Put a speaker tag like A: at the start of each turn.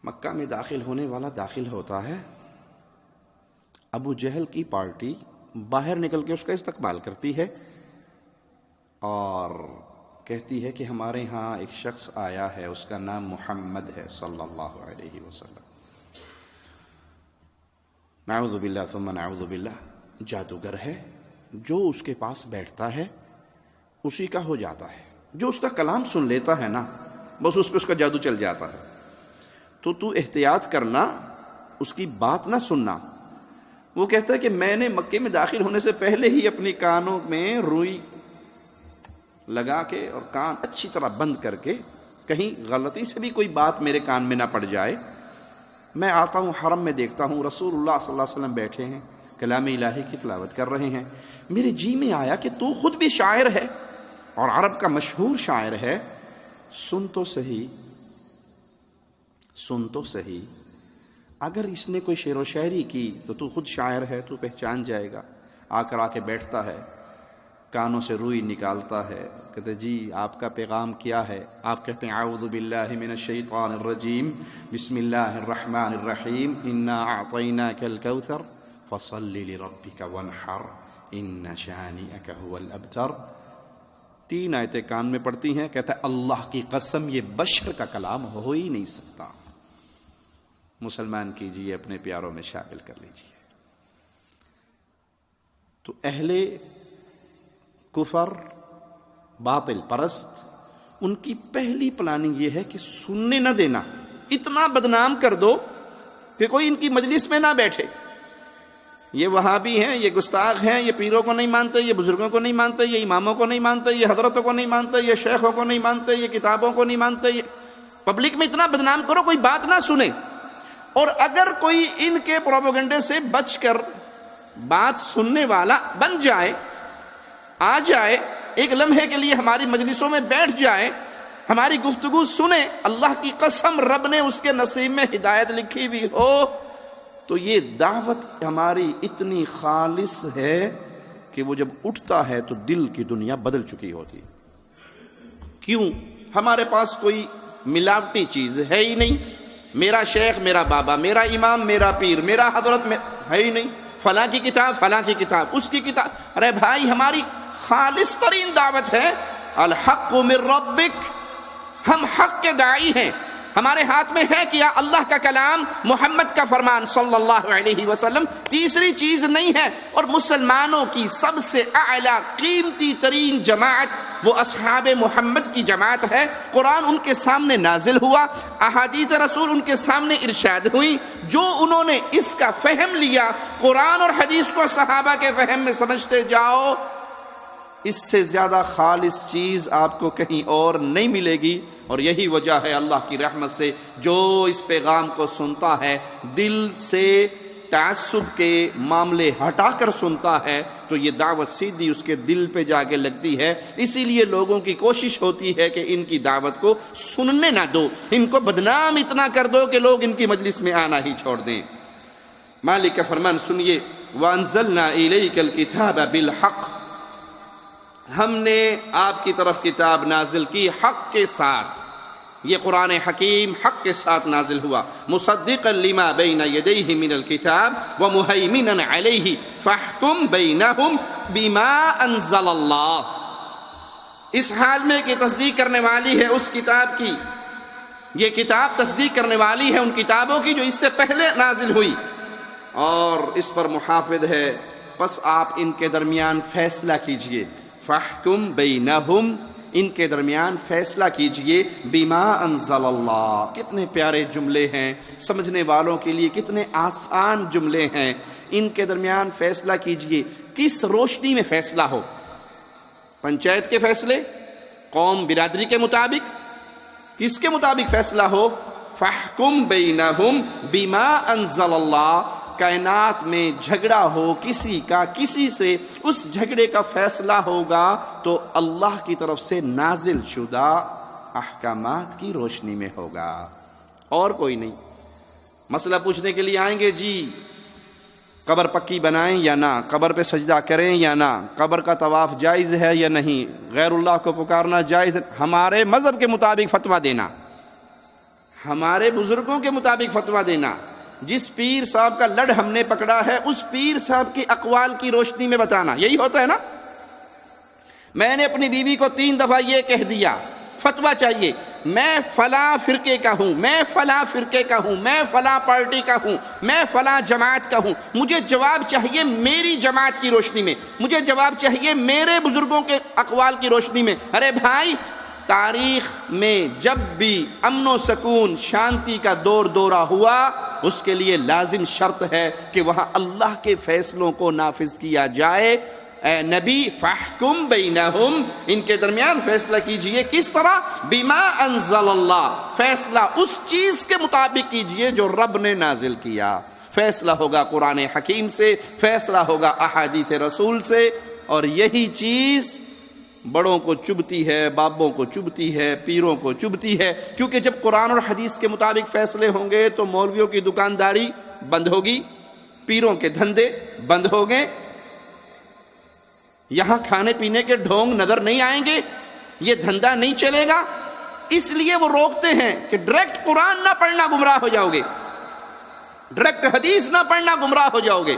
A: مکہ میں داخل ہونے والا داخل ہوتا ہے، ابو جہل کی پارٹی باہر نکل کے اس کا استقبال کرتی ہے اور کہتی ہے کہ ہمارے ہاں ایک شخص آیا ہے، اس کا نام محمد ہے صلی اللہ علیہ وسلم۔ نعوذ باللہ ثم نعوذ باللہ، جادوگر ہے، جو اس کے پاس بیٹھتا ہے اسی کا ہو جاتا ہے، جو اس کا کلام سن لیتا ہے نا بس اس پہ اس کا جادو چل جاتا ہے۔ تو احتیاط کرنا، اس کی بات نہ سننا۔ وہ کہتا ہے کہ میں نے مکے میں داخل ہونے سے پہلے ہی اپنی کانوں میں روئی لگا کے اور کان اچھی طرح بند کر کے، کہیں غلطی سے بھی کوئی بات میرے کان میں نہ پڑ جائے، میں آتا ہوں حرم میں دیکھتا ہوں رسول اللہ صلی اللہ علیہ وسلم بیٹھے ہیں، کلام الہی کی تلاوت کر رہے ہیں، میرے جی میں آیا کہ تو خود بھی شاعر ہے اور عرب کا مشہور شاعر ہے، سن تو صحیح، اگر اس نے کوئی شعر و شاعری کی تو خود شاعر ہے، تو پہچان جائے گا۔ آ کے بیٹھتا ہے، کانوں سے روئی نکالتا ہے، کہتے جی آپ کا پیغام کیا ہے؟ آپ کہتے ہیں اعوذ باللہ من الشیطان الرجیم، بسم اللہ الرحمن الرحیم، انا اعطیناک الکوثر فصل لربک وانحر ان شانئک هو الابتر۔ 3 آیتیں کان میں پڑتی ہیں، کہتا ہے اللہ کی قسم یہ بشر کا کلام ہو ہی نہیں سکتا۔ مسلمان کیجئے، اپنے پیاروں میں شامل کر لیجئے۔ تو اہل کفر، باطل پرست، ان کی پہلی پلاننگ یہ ہے کہ سننے نہ دینا، اتنا بدنام کر دو کہ کوئی ان کی مجلس میں نہ بیٹھے۔ یہ وہابی ہیں، یہ گستاخ ہیں، یہ پیروں کو نہیں مانتے، یہ بزرگوں کو نہیں مانتے، یہ اماموں کو نہیں مانتے، یہ حضرتوں کو نہیں مانتے، یہ شیخوں کو نہیں مانتے، یہ کتابوں کو نہیں مانتے، یہ پبلک میں اتنا بدنام کرو کوئی بات نہ سنے۔ اور اگر کوئی ان کے پروپیگنڈے سے بچ کر بات سننے والا بن جائے، آ جائے، ایک لمحے کے لیے ہماری مجلسوں میں بیٹھ جائے، ہماری گفتگو سنے، اللہ کی قسم رب نے اس کے نصیب میں ہدایت لکھی بھی ہو، تو یہ دعوت ہماری اتنی خالص ہے کہ وہ جب اٹھتا ہے تو دل کی دنیا بدل چکی ہوتی۔ کیوں؟ ہمارے پاس کوئی ملاوٹی چیز ہے ہی نہیں، میرا شیخ، میرا بابا، میرا امام، میرا پیر، میرا حضرت ہے ہی نہیں، فلاں کی کتاب، فلاں کی کتاب، اس کی کتاب۔ ارے بھائی، ہماری خالص ترین دعوت ہے الحق من ربک، ہم حق کے داعی ہیں، ہمارے ہاتھ میں ہے کیا؟ اللہ کا کلام، محمد کا فرمان صلی اللہ علیہ وسلم، تیسری چیز نہیں ہے۔ اور مسلمانوں کی سب سے اعلیٰ قیمتی ترین جماعت وہ اصحاب محمد کی جماعت ہے۔ قرآن ان کے سامنے نازل ہوا، احادیث رسول ان کے سامنے ارشاد ہوئی، جو انہوں نے اس کا فہم لیا، قرآن اور حدیث کو صحابہ کے فہم میں سمجھتے جاؤ، اس سے زیادہ خالص چیز آپ کو کہیں اور نہیں ملے گی۔ اور یہی وجہ ہے اللہ کی رحمت سے جو اس پیغام کو سنتا ہے، دل سے تعصب کے معاملے ہٹا کر سنتا ہے، تو یہ دعوت سیدھی اس کے دل پہ جا کے لگتی ہے۔ اسی لیے لوگوں کی کوشش ہوتی ہے کہ ان کی دعوت کو سننے نہ دو، ان کو بدنام اتنا کر دو کہ لوگ ان کی مجلس میں آنا ہی چھوڑ دیں۔ مالک کا فرمان سنیے، وَأَنزَلْنَا إِلَيْكَ الْكِتَابَ بِالْحَقِّ، ہم نے آپ کی طرف کتاب نازل کی حق کے ساتھ، یہ قرآن حکیم حق کے ساتھ نازل ہوا، مصدقا لما بین یدیہ من الکتاب ومہیمنا علیہ فاحکم بینہم بما انزل اللہ۔ اس حال میں کہ تصدیق کرنے والی ہے اس کتاب کی، یہ کتاب تصدیق کرنے والی ہے ان کتابوں کی جو اس سے پہلے نازل ہوئی، اور اس پر محافظ ہے، پس آپ ان کے درمیان فیصلہ کیجئے۔ فاحکم بینہم، ان کے درمیان فیصلہ کیجئے، بما انزل اللہ۔ کتنے پیارے جملے ہیں، سمجھنے والوں کے لیے کتنے آسان جملے ہیں۔ ان کے درمیان فیصلہ کیجئے، کس روشنی میں فیصلہ ہو؟ پنچایت کے فیصلے، قوم برادری کے مطابق، کس کے مطابق فیصلہ ہو؟ فاحکم بینہم بما انزل اللہ۔ کائنات میں جھگڑا ہو کسی کا کسی سے، اس جھگڑے کا فیصلہ ہوگا تو اللہ کی طرف سے نازل شدہ احکامات کی روشنی میں ہوگا، اور کوئی نہیں۔ مسئلہ پوچھنے کے لیے آئیں گے، جی قبر پکی بنائیں یا نہ، قبر پہ سجدہ کریں یا نہ، قبر کا طواف جائز ہے یا نہیں، غیر اللہ کو پکارنا جائز ہے، ہمارے مذہب کے مطابق فتویٰ دینا، ہمارے بزرگوں کے مطابق فتویٰ دینا، جس پیر صاحب کا لڑ ہم نے پکڑا ہے اس پیر صاحب کے اقوال کی روشنی میں بتانا، یہی ہوتا ہے نا۔ میں نے اپنی بیوی کو 3 دفعہ یہ کہہ دیا، فتویٰ چاہیے، میں فلاں فرقے کا ہوں، میں فلاں فرقے کا ہوں، میں فلاں پارٹی کا ہوں، میں فلاں جماعت کا ہوں، مجھے جواب چاہیے میری جماعت کی روشنی میں، مجھے جواب چاہیے میرے بزرگوں کے اقوال کی روشنی میں۔ ارے بھائی، تاریخ میں جب بھی امن و سکون، شانتی کا دور دورہ ہوا، اس کے لیے لازم شرط ہے کہ وہاں اللہ کے فیصلوں کو نافذ کیا جائے۔ اے نبی فاحکم بینہم، ان کے درمیان فیصلہ کیجئے، کس طرح؟ بما انزل اللہ، فیصلہ اس چیز کے مطابق کیجئے جو رب نے نازل کیا۔ فیصلہ ہوگا قرآن حکیم سے، فیصلہ ہوگا احادیث رسول سے، اور یہی چیز بڑوں کو چبھتی ہے، بابوں کو چبھتی ہے، پیروں کو چبھتی ہے، کیونکہ جب قرآن اور حدیث کے مطابق فیصلے ہوں گے تو مولویوں کی دکانداری بند ہوگی، پیروں کے دھندے بند ہو گئے، یہاں کھانے پینے کے ڈھونگ نظر نہیں آئیں گے، یہ دھندا نہیں چلے گا۔ اس لیے وہ روکتے ہیں کہ ڈائریکٹ قرآن نہ پڑھنا، گمراہ ہو جاؤ گے، ڈائریکٹ حدیث نہ پڑھنا، گمراہ ہو جاؤ گے۔